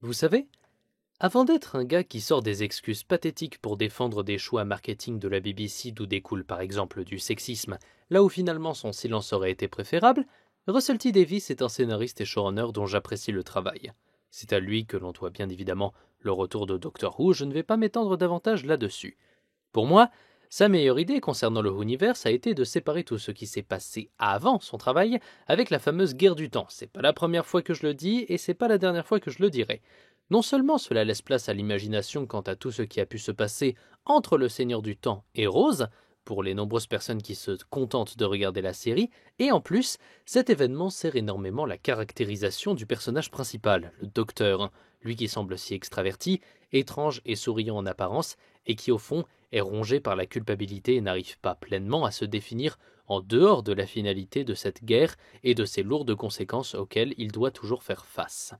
Vous savez, avant d'être un gars qui sort des excuses pathétiques pour défendre des choix marketing de la BBC d'où découle par exemple du sexisme, là où finalement son silence aurait été préférable, Russell T Davies est un scénariste et showrunner dont j'apprécie le travail. C'est à lui que l'on doit bien évidemment le retour de Doctor Who, je ne vais pas m'étendre davantage là-dessus. Pour moi, sa meilleure idée concernant le Whoniverse a été de séparer tout ce qui s'est passé avant son travail avec la fameuse guerre du temps. C'est pas la première fois que je le dis et c'est pas la dernière fois que je le dirai. Non seulement cela laisse place à l'imagination quant à tout ce qui a pu se passer entre le Seigneur du Temps et Rose, pour les nombreuses personnes qui se contentent de regarder la série, et en plus, cet événement sert énormément la caractérisation du personnage principal, le Docteur, lui qui semble si extraverti, étrange et souriant en apparence, et qui au fond est rongé par la culpabilité et n'arrive pas pleinement à se définir en dehors de la finalité de cette guerre et de ses lourdes conséquences auxquelles il doit toujours faire face.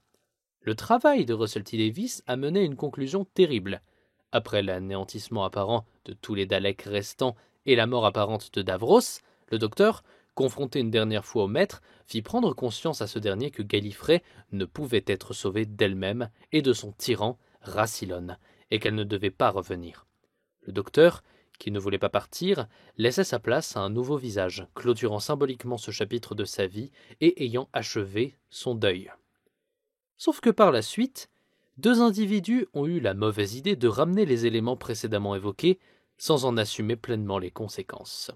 Le travail de Russell T Davies a mené à une conclusion terrible. Après l'anéantissement apparent de tous les Daleks restants et la mort apparente de Davros, le Docteur, confronté une dernière fois au Maître, fit prendre conscience à ce dernier que Gallifrey ne pouvait être sauvée d'elle-même et de son tyran, Rassilon, et qu'elle ne devait pas revenir. Le Docteur, qui ne voulait pas partir, laissait sa place à un nouveau visage, clôturant symboliquement ce chapitre de sa vie et ayant achevé son deuil. Sauf que par la suite, deux individus ont eu la mauvaise idée de ramener les éléments précédemment évoqués sans en assumer pleinement les conséquences.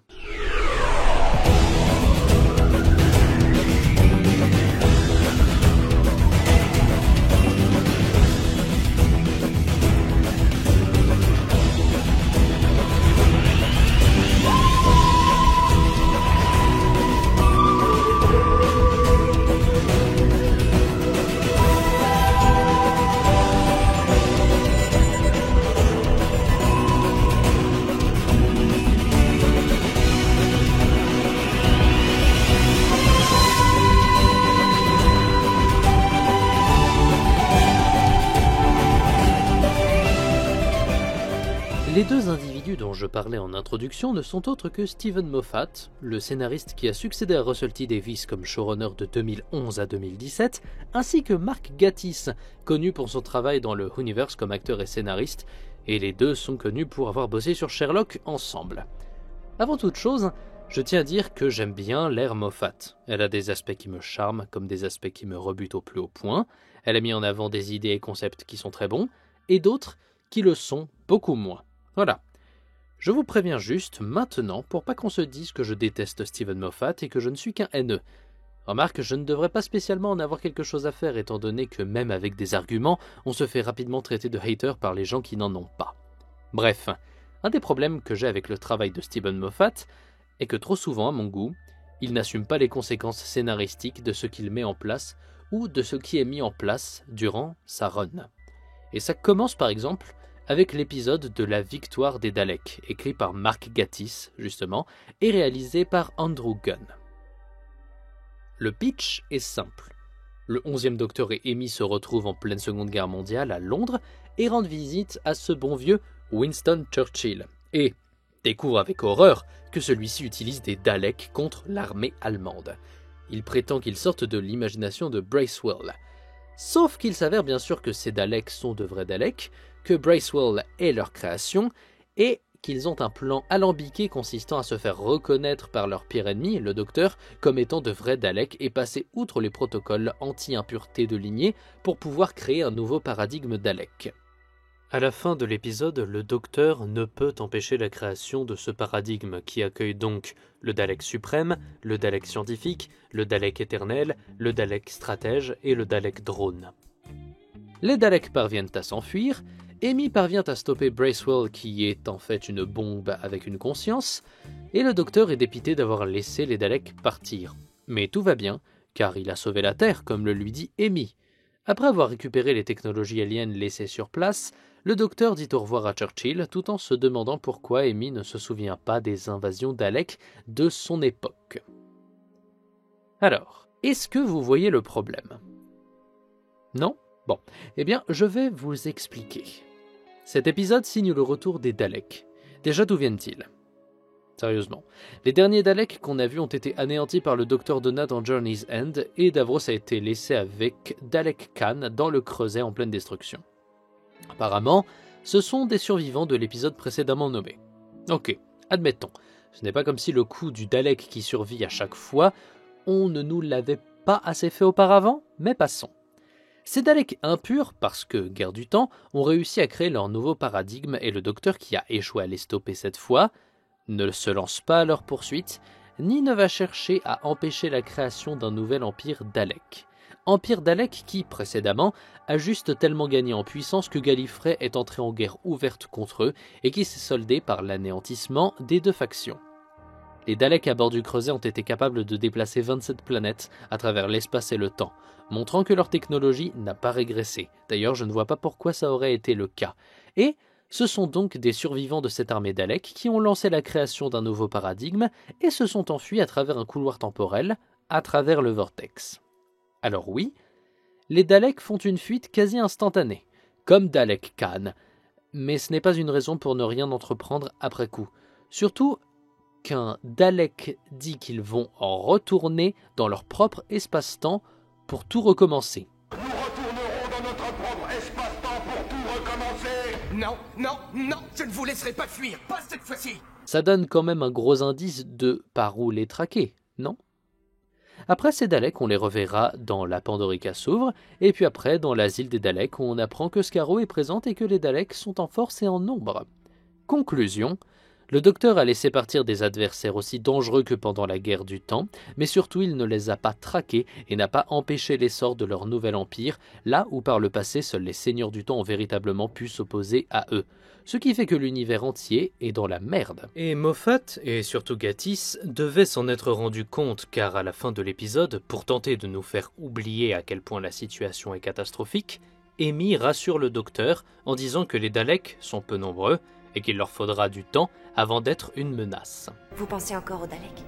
Les deux individus dont je parlais en introduction ne sont autres que Steven Moffat, le scénariste qui a succédé à Russell T Davies comme showrunner de 2011 à 2017, ainsi que Mark Gatiss, connu pour son travail dans le Whoniverse comme acteur et scénariste, et les deux sont connus pour avoir bossé sur Sherlock ensemble. Avant toute chose, je tiens à dire que j'aime bien l'ère Moffat. Elle a des aspects qui me charment comme des aspects qui me rebutent au plus haut point. Elle a mis en avant des idées et concepts qui sont très bons, et d'autres qui le sont beaucoup moins. Voilà. Je vous préviens juste maintenant pour pas qu'on se dise que je déteste Steven Moffat et que je ne suis qu'un haineux. Remarque, je ne devrais pas spécialement en avoir quelque chose à faire étant donné que même avec des arguments, on se fait rapidement traiter de hater par les gens qui n'en ont pas. Bref, un des problèmes que j'ai avec le travail de Steven Moffat est que trop souvent, à mon goût, il n'assume pas les conséquences scénaristiques de ce qu'il met en place ou de ce qui est mis en place durant sa run. Et ça commence par exemple avec l'épisode de la victoire des Daleks, écrit par Mark Gatiss, justement, et réalisé par Andrew Gunn. Le pitch est simple. Le 11e Docteur et Amy se retrouvent en pleine Seconde Guerre mondiale à Londres et rendent visite à ce bon vieux Winston Churchill, et découvrent avec horreur que celui-ci utilise des Daleks contre l'armée allemande. Il prétend qu'ils sortent de l'imagination de Bracewell. Sauf qu'il s'avère bien sûr que ces Daleks sont de vrais Daleks, que Bracewell est leur création, et qu'ils ont un plan alambiqué consistant à se faire reconnaître par leur pire ennemi, le Docteur, comme étant de vrais Daleks et passer outre les protocoles anti-impureté de lignée pour pouvoir créer un nouveau paradigme Dalek. À la fin de l'épisode, le Docteur ne peut empêcher la création de ce paradigme qui accueille donc le Dalek suprême, le Dalek scientifique, le Dalek éternel, le Dalek stratège et le Dalek drone. Les Daleks parviennent à s'enfuir, Amy parvient à stopper Bracewell qui est en fait une bombe avec une conscience, et le Docteur est dépité d'avoir laissé les Daleks partir. Mais tout va bien, car il a sauvé la Terre, comme le lui dit Amy. Après avoir récupéré les technologies aliens laissées sur place, le Docteur dit au revoir à Churchill tout en se demandant pourquoi Amy ne se souvient pas des invasions Daleks de son époque. Alors, est-ce que vous voyez le problème ? Non ? Bon, eh bien, je vais vous expliquer. Cet épisode signe le retour des Daleks. Déjà, d'où viennent-ils ? Sérieusement. Les derniers Daleks qu'on a vus ont été anéantis par le Docteur Donat dans Journey's End, et Davros a été laissé avec Dalek Khan dans le creuset en pleine destruction. Apparemment, ce sont des survivants de l'épisode précédemment nommé. Ok, admettons. Ce n'est pas comme si le coup du Dalek qui survit à chaque fois, on ne nous l'avait pas assez fait auparavant, mais passons. Ces Daleks impurs, parce que, guerre du temps, ont réussi à créer leur nouveau paradigme et le Docteur qui a échoué à les stopper cette fois, ne se lance pas à leur poursuite, ni ne va chercher à empêcher la création d'un nouvel empire Dalek. Empire Dalek qui, précédemment, a juste tellement gagné en puissance que Gallifrey est entré en guerre ouverte contre eux et qui s'est soldé par l'anéantissement des deux factions. Les Daleks à bord du creuset ont été capables de déplacer 27 planètes à travers l'espace et le temps, montrant que leur technologie n'a pas régressé. D'ailleurs, je ne vois pas pourquoi ça aurait été le cas. Et ce sont donc des survivants de cette armée Dalek qui ont lancé la création d'un nouveau paradigme et se sont enfuis à travers un couloir temporel, à travers le vortex. Alors oui, les Daleks font une fuite quasi instantanée, comme Dalek Khan, mais ce n'est pas une raison pour ne rien entreprendre après coup. Surtout qu'un Dalek dit qu'ils vont en retourner dans leur propre espace-temps pour tout recommencer. Nous retournerons dans notre propre espace-temps pour tout recommencer. Non, non, non, je ne vous laisserai pas fuir, pas cette fois-ci. Ça donne quand même un gros indice de par où les traquer, non ? Après ces Daleks, on les reverra dans La Pandorica s'ouvre, et puis après dans l'asile des Daleks où on apprend que Skaro est présente et que les Daleks sont en force et en nombre. Conclusion, le Docteur a laissé partir des adversaires aussi dangereux que pendant la guerre du temps, mais surtout il ne les a pas traqués et n'a pas empêché l'essor de leur nouvel empire, là où par le passé seuls les seigneurs du temps ont véritablement pu s'opposer à eux. Ce qui fait que l'univers entier est dans la merde. Et Moffat, et surtout Gatiss, devaient s'en être rendus compte car à la fin de l'épisode, pour tenter de nous faire oublier à quel point la situation est catastrophique, Amy rassure le Docteur en disant que les Daleks sont peu nombreux et qu'il leur faudra du temps avant d'être une menace. Vous pensez encore aux Daleks?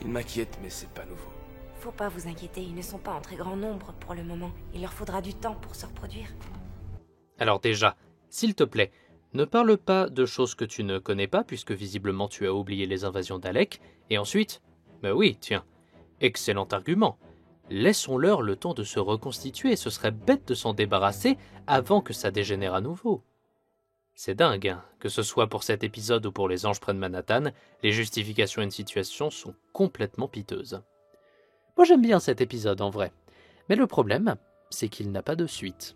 Ils m'inquiètent, mais c'est pas nouveau. Faut pas vous inquiéter, ils ne sont pas en très grand nombre pour le moment. Il leur faudra du temps pour se reproduire. Alors déjà, s'il te plaît, ne parle pas de choses que tu ne connais pas, puisque visiblement tu as oublié les invasions Daleks, et ensuite, oui, tiens, excellent argument. Laissons-leur le temps de se reconstituer, ce serait bête de s'en débarrasser avant que ça dégénère à nouveau. C'est dingue, hein, que ce soit pour cet épisode ou pour Les Anges près de Manhattan, les justifications à une situation sont complètement piteuses. Moi j'aime bien cet épisode en vrai, mais le problème, c'est qu'il n'a pas de suite.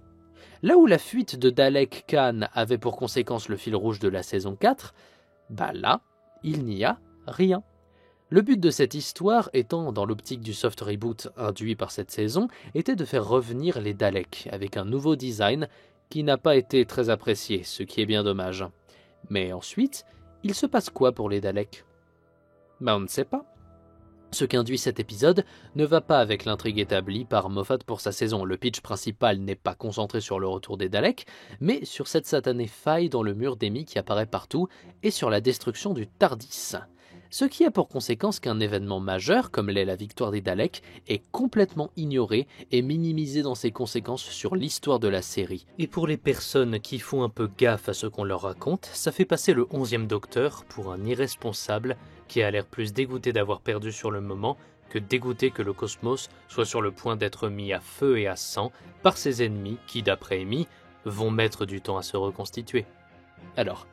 Là où la fuite de Dalek Khan avait pour conséquence le fil rouge de la saison 4, là, il n'y a rien. Le but de cette histoire étant, dans l'optique du soft reboot induit par cette saison, était de faire revenir les Daleks avec un nouveau design qui n'a pas été très apprécié, ce qui est bien dommage. Mais ensuite, il se passe quoi pour les Daleks ? On ne sait pas. Ce qu'induit cet épisode ne va pas avec l'intrigue établie par Moffat pour sa saison. Le pitch principal n'est pas concentré sur le retour des Daleks, mais sur cette satanée faille dans le mur d'Amy qui apparaît partout et sur la destruction du TARDIS. Ce qui a pour conséquence qu'un événement majeur, comme l'est la victoire des Daleks, est complètement ignoré et minimisé dans ses conséquences sur l'histoire de la série. Et pour les personnes qui font un peu gaffe à ce qu'on leur raconte, ça fait passer le 11e Docteur pour un irresponsable qui a l'air plus dégoûté d'avoir perdu sur le moment que dégoûté que le cosmos soit sur le point d'être mis à feu et à sang par ses ennemis qui, d'après Amy, vont mettre du temps à se reconstituer. Alors,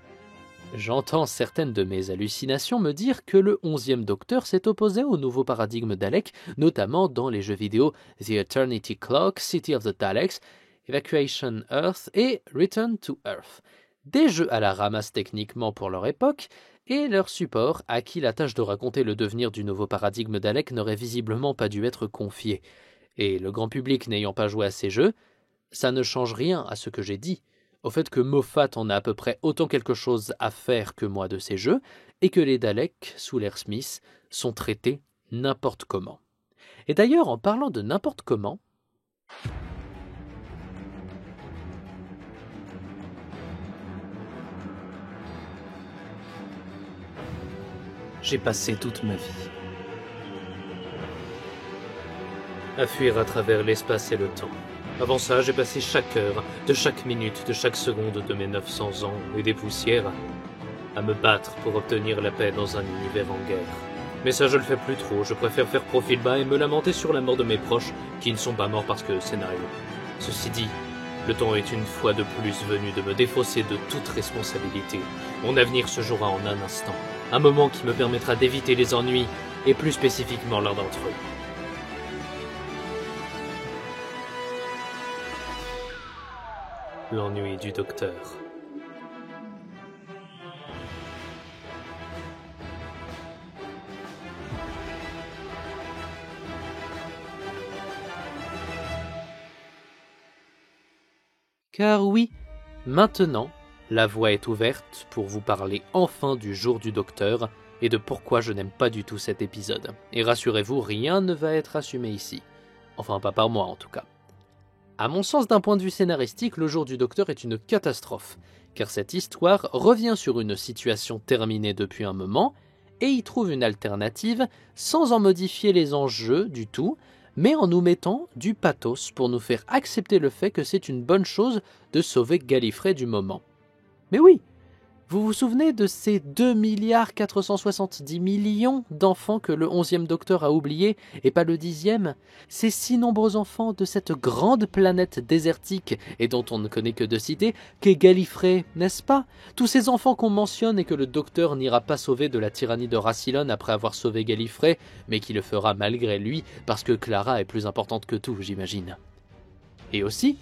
j'entends certaines de mes hallucinations me dire que le 11e Docteur s'est opposé au nouveau paradigme Dalek, notamment dans les jeux vidéo The Eternity Clock, City of the Daleks, Evacuation Earth et Return to Earth. Des jeux à la ramasse techniquement pour leur époque, et leur support à qui la tâche de raconter le devenir du nouveau paradigme Dalek n'aurait visiblement pas dû être confiée. Et le grand public n'ayant pas joué à ces jeux, ça ne change rien à ce que j'ai dit, au fait que Moffat en a à peu près autant quelque chose à faire que moi de ces jeux, et que les Daleks, sous l'ère Smith, sont traités n'importe comment. Et d'ailleurs, en parlant de n'importe comment, j'ai passé toute ma vie à fuir à travers l'espace et le temps. Avant ça, j'ai passé chaque heure, de chaque minute, de chaque seconde de mes 900 ans et des poussières à me battre pour obtenir la paix dans un univers en guerre. Mais ça je le fais plus trop, je préfère faire profil bas et me lamenter sur la mort de mes proches qui ne sont pas morts parce que scénario. Ceci dit, le temps est une fois de plus venu de me défausser de toute responsabilité. Mon avenir se jouera en un instant, un moment qui me permettra d'éviter les ennuis, et plus spécifiquement l'un d'entre eux. L'ennui du docteur. Car oui, maintenant, la voie est ouverte pour vous parler enfin du jour du docteur et de pourquoi je n'aime pas du tout cet épisode. Et rassurez-vous, rien ne va être assumé ici. Enfin, pas par moi en tout cas. À mon sens, d'un point de vue scénaristique, le jour du docteur est une catastrophe, car cette histoire revient sur une situation terminée depuis un moment, et y trouve une alternative sans en modifier les enjeux du tout, mais en nous mettant du pathos pour nous faire accepter le fait que c'est une bonne chose de sauver Gallifrey du moment. Mais oui, vous vous souvenez de ces 2,470 milliards d'enfants que le 11e docteur a oubliés, et pas le 10e? Ces si nombreux enfants de cette grande planète désertique, et dont on ne connaît que deux cités, qu'est Gallifrey, n'est-ce pas? Tous ces enfants qu'on mentionne et que le docteur n'ira pas sauver de la tyrannie de Rassilon après avoir sauvé Gallifrey, mais qui le fera malgré lui, parce que Clara est plus importante que tout, j'imagine. Et aussi,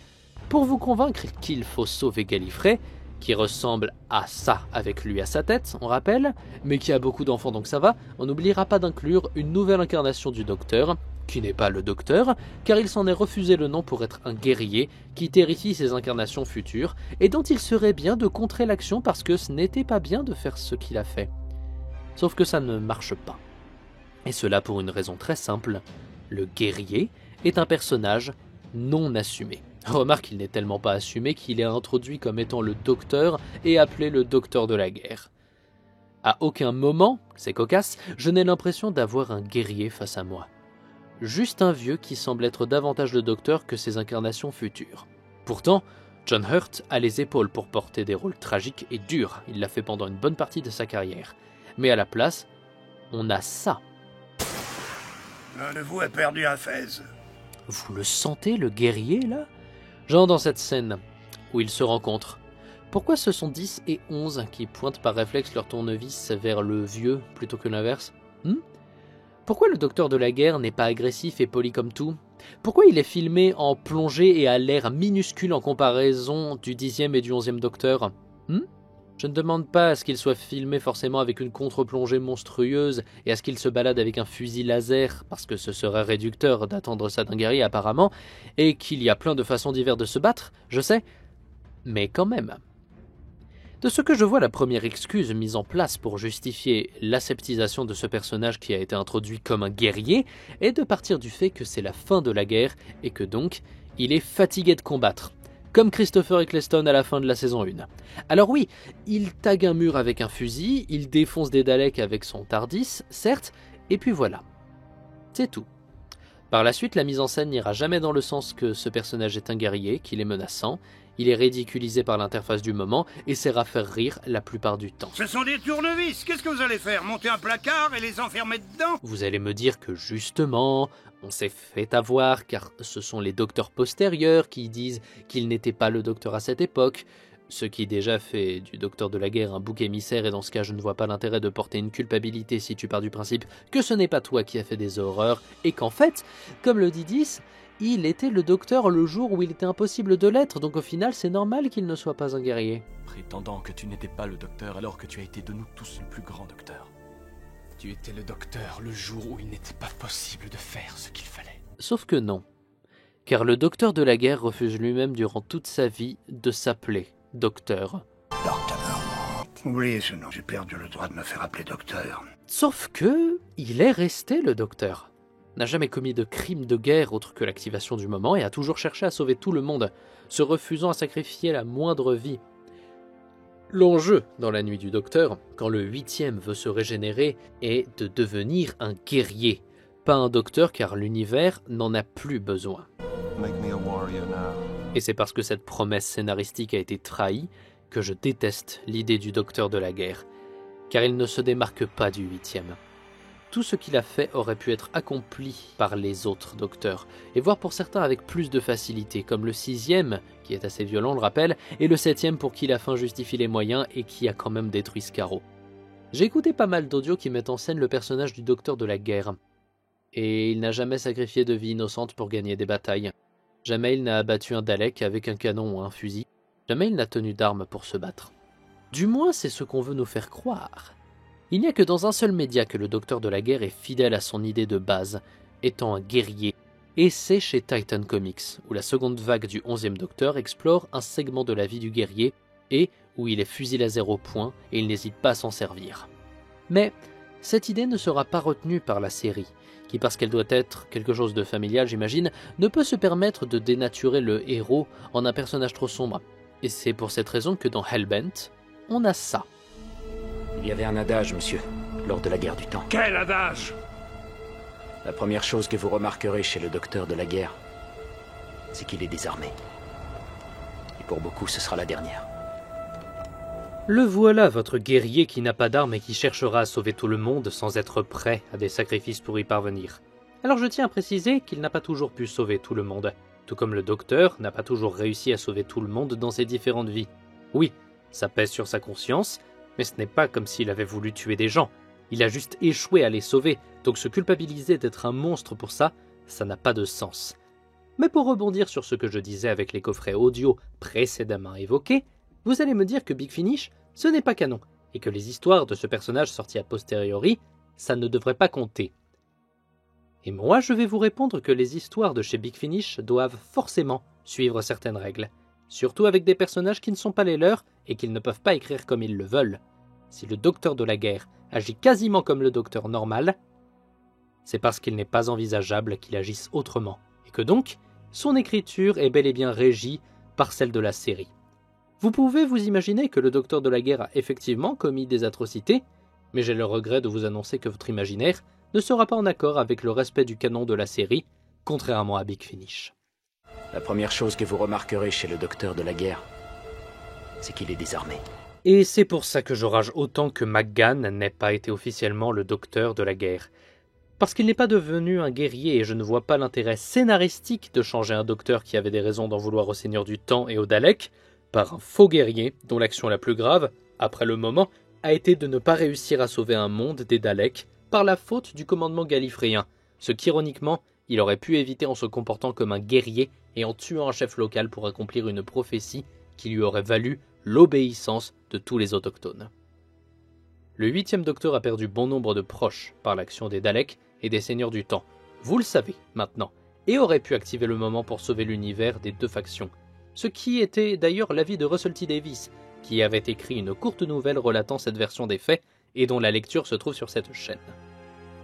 pour vous convaincre qu'il faut sauver Gallifrey, qui ressemble à ça avec lui à sa tête, on rappelle, mais qui a beaucoup d'enfants donc ça va, on n'oubliera pas d'inclure une nouvelle incarnation du Docteur, qui n'est pas le Docteur, car il s'en est refusé le nom pour être un guerrier qui terrifie ses incarnations futures, et dont il serait bien de contrer l'action parce que ce n'était pas bien de faire ce qu'il a fait. Sauf que ça ne marche pas. Et cela pour une raison très simple, le guerrier est un personnage non assumé. Remarque, il n'est tellement pas assumé qu'il est introduit comme étant le docteur et appelé le docteur de la guerre. À aucun moment, c'est cocasse, je n'ai l'impression d'avoir un guerrier face à moi. Juste un vieux qui semble être davantage le docteur que ses incarnations futures. Pourtant, John Hurt a les épaules pour porter des rôles tragiques et durs, il l'a fait pendant une bonne partie de sa carrière. Mais à la place, on a ça. L'un de vous a perdu un fez. Vous le sentez, le guerrier, là ? Genre dans cette scène où ils se rencontrent. Pourquoi ce sont 10 et 11 qui pointent par réflexe leur tournevis vers le vieux plutôt que l'inverse ? Pourquoi le docteur de la guerre n'est pas agressif et poli comme tout ? Pourquoi il est filmé en plongée et a l'air minuscule en comparaison du 10e et du 11e docteur ? Je ne demande pas à ce qu'il soit filmé forcément avec une contre-plongée monstrueuse et à ce qu'il se balade avec un fusil laser, parce que ce serait réducteur d'attendre ça d'un guerrier apparemment, et qu'il y a plein de façons diverses de se battre, je sais, mais quand même. De ce que je vois, la première excuse mise en place pour justifier l'aseptisation de ce personnage qui a été introduit comme un guerrier est de partir du fait que c'est la fin de la guerre et que donc il est fatigué de combattre. Comme Christopher Eccleston à la fin de la saison 1. Alors oui, il tague un mur avec un fusil, il défonce des Daleks avec son TARDIS, certes, et puis voilà. C'est tout. Par la suite, la mise en scène n'ira jamais dans le sens que ce personnage est un guerrier, qu'il est menaçant, il est ridiculisé par l'interface du moment et sert à faire rire la plupart du temps. Ce sont des tournevis, qu'est-ce que vous allez faire? Monter un placard et les enfermer dedans? Vous allez me dire que justement, on s'est fait avoir car ce sont les docteurs postérieurs qui disent qu'il n'était pas le docteur à cette époque, ce qui déjà fait du docteur de la guerre un bouc émissaire et dans ce cas je ne vois pas l'intérêt de porter une culpabilité si tu pars du principe que ce n'est pas toi qui as fait des horreurs et qu'en fait, comme le dit 10, il était le docteur le jour où il était impossible de l'être, donc au final c'est normal qu'il ne soit pas un guerrier. Prétendant que tu n'étais pas le docteur alors que tu as été de nous tous le plus grand docteur. Tu étais le docteur le jour où il n'était pas possible de faire ce qu'il fallait. Sauf que non, car le docteur de la guerre refuse lui-même durant toute sa vie de s'appeler docteur. Oubliez ce nom, j'ai perdu le droit de me faire appeler docteur. Sauf que, il est resté le docteur. N'a jamais commis de crime de guerre autre que l'activation du moment et a toujours cherché à sauver tout le monde, se refusant à sacrifier la moindre vie. L'enjeu dans la nuit du docteur, quand le 8e veut se régénérer, est de devenir un guerrier, pas un docteur car l'univers n'en a plus besoin. Et c'est parce que cette promesse scénaristique a été trahie que je déteste l'idée du docteur de la guerre. car il ne se démarque pas du 8e. Tout ce qu'il a fait aurait pu être accompli par les autres docteurs, et voire pour certains avec plus de facilité, comme le 6e, qui est assez violent, le rappel, et le 7e pour qui la fin justifie les moyens et qui a quand même détruit Scarrow. J'ai écouté pas mal d'audios qui mettent en scène le personnage du docteur de la guerre, et il n'a jamais sacrifié de vie innocente pour gagner des batailles. Jamais il n'a abattu un Dalek avec un canon ou un fusil. Jamais il n'a tenu d'armes pour se battre. Du moins, c'est ce qu'on veut nous faire croire. Il n'y a que dans un seul média que le docteur de la guerre est fidèle à son idée de base, étant un guerrier, et c'est chez Titan Comics, où la seconde vague du 11e docteur explore un segment de la vie du guerrier, et où il est fusil laser au poing, et il n'hésite pas à s'en servir. Mais cette idée ne sera pas retenue par la série, qui, parce qu'elle doit être quelque chose de familial, j'imagine, ne peut se permettre de dénaturer le héros en un personnage trop sombre. Et c'est pour cette raison que dans Hellbent, on a ça. Il y avait un adage, monsieur, lors de la guerre du temps. Quel adage? La première chose que vous remarquerez chez le docteur de la guerre, c'est qu'il est désarmé. Et pour beaucoup, ce sera la dernière. Le voilà, votre guerrier qui n'a pas d'armes et qui cherchera à sauver tout le monde sans être prêt à des sacrifices pour y parvenir. Alors je tiens à préciser qu'il n'a pas toujours pu sauver tout le monde, tout comme le docteur n'a pas toujours réussi à sauver tout le monde dans ses différentes vies. Oui, ça pèse sur sa conscience, mais ce n'est pas comme s'il avait voulu tuer des gens. Il a juste échoué à les sauver, donc se culpabiliser d'être un monstre pour ça, ça n'a pas de sens. Mais pour rebondir sur ce que je disais avec les coffrets audio précédemment évoqués, vous allez me dire que Big Finish, ce n'est pas canon, et que les histoires de ce personnage sorties a posteriori, ça ne devrait pas compter. Et moi, je vais vous répondre que les histoires de chez Big Finish doivent forcément suivre certaines règles, surtout avec des personnages qui ne sont pas les leurs et qu'ils ne peuvent pas écrire comme ils le veulent. Si le docteur de la guerre agit quasiment comme le docteur normal, c'est parce qu'il n'est pas envisageable qu'il agisse autrement, et que donc, son écriture est bel et bien régie par celle de la série. Vous pouvez vous imaginer que le docteur de la guerre a effectivement commis des atrocités, mais j'ai le regret de vous annoncer que votre imaginaire ne sera pas en accord avec le respect du canon de la série, contrairement à Big Finish. La première chose que vous remarquerez chez le docteur de la guerre, c'est qu'il est désarmé. Et c'est pour ça que je rage autant que McGann n'ait pas été officiellement le docteur de la guerre. Parce qu'il n'est pas devenu un guerrier et je ne vois pas l'intérêt scénaristique de changer un docteur qui avait des raisons d'en vouloir au Seigneur du Temps et au Dalek, par un faux guerrier dont l'action la plus grave, après le moment, a été de ne pas réussir à sauver un monde des Daleks par la faute du commandement gallifréen, ce qu'ironiquement, il aurait pu éviter en se comportant comme un guerrier et en tuant un chef local pour accomplir une prophétie qui lui aurait valu l'obéissance de tous les autochtones. Le 8e docteur a perdu bon nombre de proches par l'action des Daleks et des Seigneurs du Temps, vous le savez maintenant, et aurait pu activer le moment pour sauver l'univers des deux factions. Ce qui était d'ailleurs l'avis de Russell T. Davies, qui avait écrit une courte nouvelle relatant cette version des faits et dont la lecture se trouve sur cette chaîne.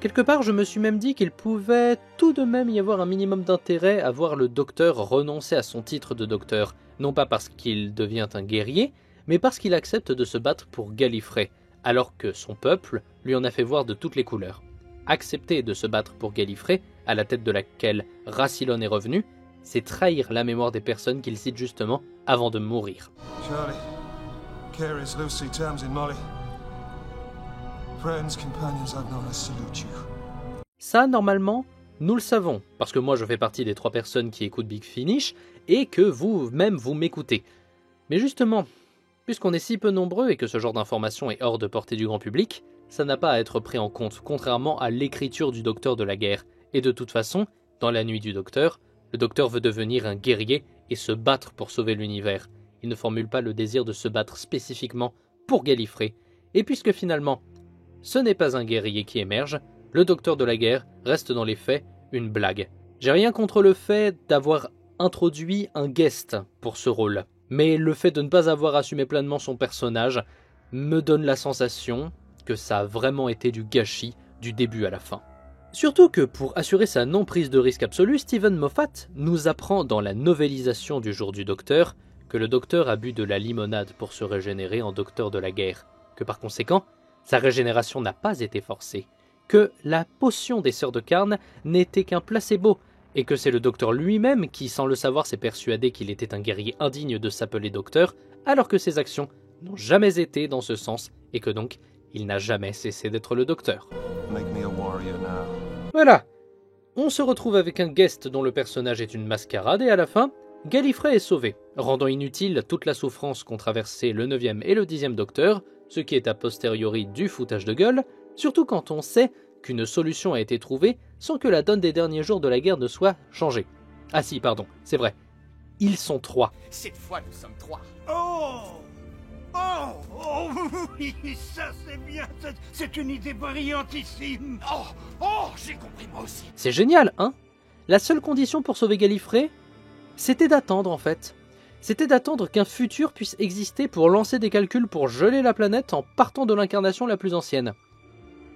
Quelque part, je me suis même dit qu'il pouvait tout de même y avoir un minimum d'intérêt à voir le docteur renoncer à son titre de docteur, non pas parce qu'il devient un guerrier, mais parce qu'il accepte de se battre pour Gallifrey, alors que son peuple lui en a fait voir de toutes les couleurs. Accepter de se battre pour Gallifrey, à la tête de laquelle Rassilon est revenu, c'est trahir la mémoire des personnes qu'il cite justement avant de mourir. Charlie, Carey's Lucy, Tamsin, Molly. Friends, companions I've known, I salute you. Ça, normalement, nous le savons, parce que moi je fais partie des 3 personnes qui écoutent Big Finish, et que vous-même vous m'écoutez. Mais justement, puisqu'on est si peu nombreux et que ce genre d'information est hors de portée du grand public, ça n'a pas à être pris en compte, contrairement à l'écriture du docteur de la guerre. Et de toute façon, dans la nuit du docteur, le docteur veut devenir un guerrier et se battre pour sauver l'univers. Il ne formule pas le désir de se battre spécifiquement pour Gallifrey. Et puisque finalement, ce n'est pas un guerrier qui émerge, le docteur de la guerre reste dans les faits une blague. J'ai rien contre le fait d'avoir introduit un guest pour ce rôle, mais le fait de ne pas avoir assumé pleinement son personnage me donne la sensation que ça a vraiment été du gâchis du début à la fin. Surtout que pour assurer sa non-prise de risque absolue, Steven Moffat nous apprend dans la novélisation du Jour du Docteur que le Docteur a bu de la limonade pour se régénérer en Docteur de la guerre, que par conséquent, sa régénération n'a pas été forcée, que la potion des Sœurs de Carne n'était qu'un placebo, et que c'est le Docteur lui-même qui, sans le savoir, s'est persuadé qu'il était un guerrier indigne de s'appeler Docteur, alors que ses actions n'ont jamais été dans ce sens, et que donc, il n'a jamais cessé d'être le docteur. Make me a warrior now. Voilà. On se retrouve avec un guest dont le personnage est une mascarade et à la fin, Gallifrey est sauvé, rendant inutile toute la souffrance qu'ont traversé le 9e et le 10e docteur, ce qui est a posteriori du foutage de gueule, surtout quand on sait qu'une solution a été trouvée sans que la donne des derniers jours de la guerre ne soit changée. Ah si, pardon, c'est vrai. Ils sont 3. Cette fois, nous sommes 3. Oh, oui, ça c'est bien, c'est une idée brillantissime. J'ai compris moi aussi. C'est génial, hein? La seule condition pour sauver Gallifrey, c'était d'attendre en fait. C'était d'attendre qu'un futur puisse exister pour lancer des calculs pour geler la planète en partant de l'incarnation la plus ancienne.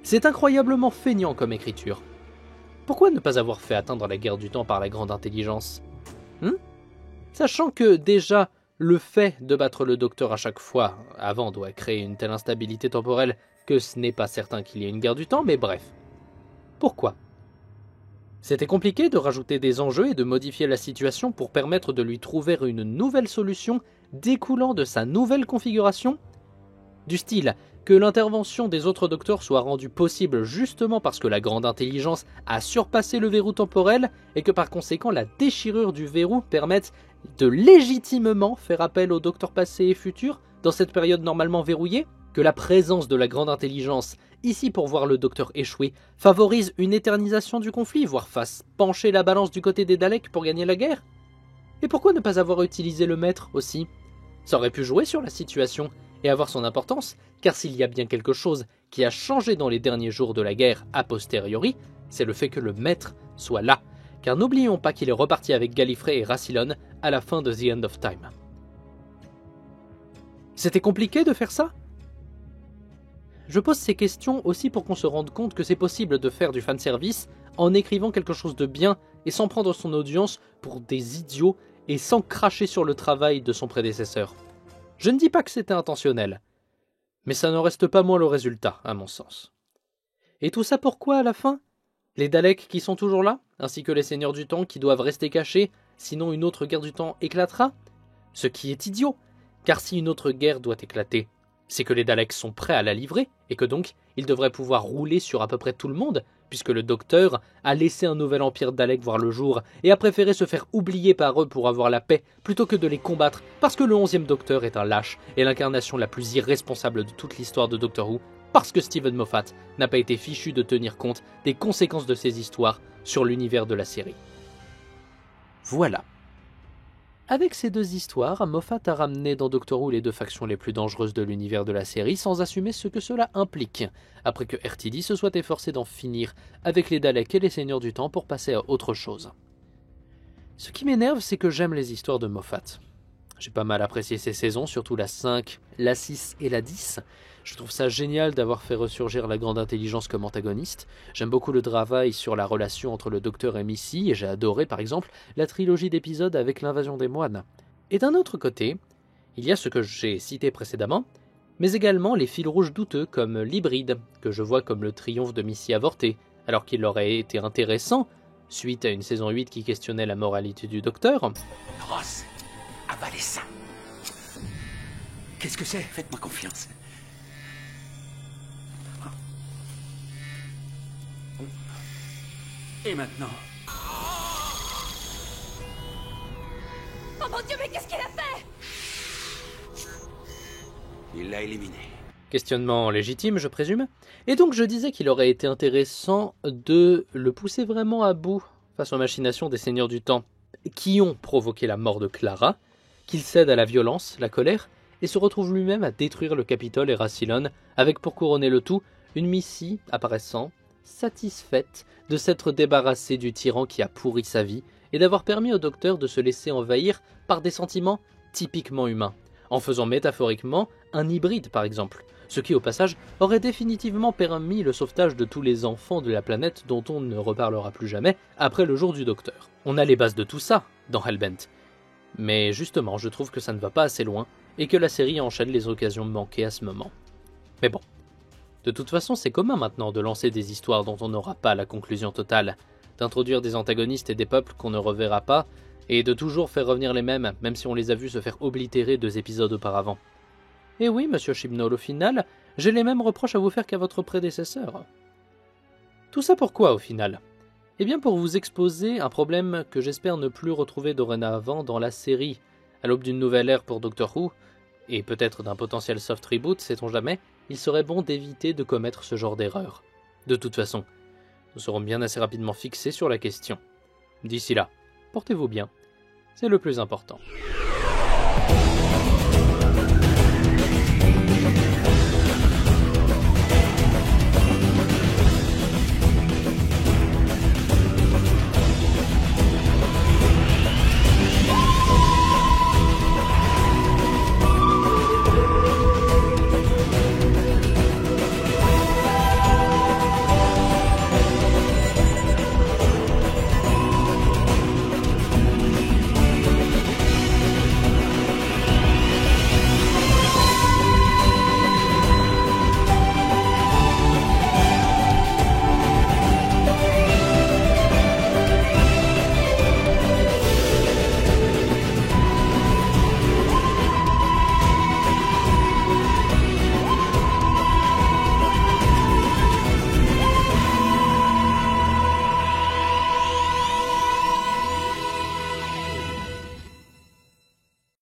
C'est incroyablement feignant comme écriture. Pourquoi ne pas avoir fait atteindre la guerre du temps par la grande intelligence? Sachant que déjà, le fait de battre le docteur à chaque fois avant doit créer une telle instabilité temporelle que ce n'est pas certain qu'il y ait une guerre du temps, mais bref. Pourquoi? C'était compliqué de rajouter des enjeux et de modifier la situation pour permettre de lui trouver une nouvelle solution découlant de sa nouvelle configuration? Du style que l'intervention des autres docteurs soit rendue possible justement parce que la grande intelligence a surpassé le verrou temporel et que par conséquent la déchirure du verrou permette de légitimement faire appel aux docteurs passés et futurs dans cette période normalement verrouillée? Que la présence de la grande intelligence, ici pour voir le docteur échouer, favorise une éternisation du conflit, voire fasse pencher la balance du côté des Daleks pour gagner la guerre? Et pourquoi ne pas avoir utilisé le maître aussi? Ça aurait pu jouer sur la situation et avoir son importance, car s'il y a bien quelque chose qui a changé dans les derniers jours de la guerre a posteriori, c'est le fait que le maître soit là, car n'oublions pas qu'il est reparti avec Gallifrey et Rassilon à la fin de The End of Time. C'était compliqué de faire ça? Je pose ces questions aussi pour qu'on se rende compte que c'est possible de faire du fanservice en écrivant quelque chose de bien et sans prendre son audience pour des idiots et sans cracher sur le travail de son prédécesseur. Je ne dis pas que c'était intentionnel, mais ça n'en reste pas moins le résultat, à mon sens. Et tout ça pourquoi à la fin? Les Daleks qui sont toujours là, ainsi que les Seigneurs du Temps qui doivent rester cachés, sinon une autre guerre du temps éclatera? Ce qui est idiot, car si une autre guerre doit éclater, c'est que les Daleks sont prêts à la livrer, et que donc ils devraient pouvoir rouler sur à peu près tout le monde, puisque le Docteur a laissé un nouvel empire Dalek voir le jour, et a préféré se faire oublier par eux pour avoir la paix, plutôt que de les combattre, parce que le 11e Docteur est un lâche, et l'incarnation la plus irresponsable de toute l'histoire de Doctor Who, parce que Steven Moffat n'a pas été fichu de tenir compte des conséquences de ces histoires sur l'univers de la série. Voilà. Avec ces deux histoires, Moffat a ramené dans Doctor Who les deux factions les plus dangereuses de l'univers de la série sans assumer ce que cela implique, après que RTD se soit efforcé d'en finir avec les Daleks et les Seigneurs du Temps pour passer à autre chose. Ce qui m'énerve, c'est que j'aime les histoires de Moffat. J'ai pas mal apprécié ces saisons, surtout la 5, la 6 et la 10. Je trouve ça génial d'avoir fait ressurgir la grande intelligence comme antagoniste. J'aime beaucoup le travail sur la relation entre le Docteur et Missy, et j'ai adoré par exemple la trilogie d'épisodes avec l'invasion des moines. Et d'un autre côté, il y a ce que j'ai cité précédemment, mais également les fils rouges douteux comme l'hybride, que je vois comme le triomphe de Missy avorté, alors qu'il aurait été intéressant, suite à une saison 8 qui questionnait la moralité du Docteur. Ross, avalez ça. Qu'est-ce que c'est? Faites-moi confiance. Et maintenant? Oh mon Dieu, mais qu'est-ce qu'il a fait? Il l'a éliminé. Questionnement légitime, je présume. Et donc je disais qu'il aurait été intéressant de le pousser vraiment à bout face aux machinations des Seigneurs du Temps qui ont provoqué la mort de Clara, qu'il cède à la violence, la colère, et se retrouve lui-même à détruire le Capitole et Rassilon, avec pour couronner le tout, une Missy apparaissant, satisfaite de s'être débarrassée du tyran qui a pourri sa vie, et d'avoir permis au Docteur de se laisser envahir par des sentiments typiquement humains, en faisant métaphoriquement un hybride par exemple, ce qui au passage aurait définitivement permis le sauvetage de tous les enfants de la planète dont on ne reparlera plus jamais après le jour du Docteur. On a les bases de tout ça dans Hellbent, mais justement je trouve que ça ne va pas assez loin, et que la série enchaîne les occasions manquées à ce moment. Mais bon, de toute façon c'est commun maintenant de lancer des histoires dont on n'aura pas la conclusion totale, d'introduire des antagonistes et des peuples qu'on ne reverra pas, et de toujours faire revenir les mêmes, même si on les a vus se faire oblitérer 2 épisodes auparavant. Et oui, monsieur Chibnall, au final, J'ai les mêmes reproches à vous faire qu'à votre prédécesseur. Tout ça pourquoi au final ? Eh bien pour vous exposer un problème que j'espère ne plus retrouver dorénavant dans la série. À l'aube d'une nouvelle ère pour Doctor Who, et peut-être d'un potentiel soft reboot, sait-on jamais, il serait bon d'éviter de commettre ce genre d'erreur. De toute façon, nous serons bien assez rapidement fixés sur la question. D'ici là, portez-vous bien, c'est le plus important.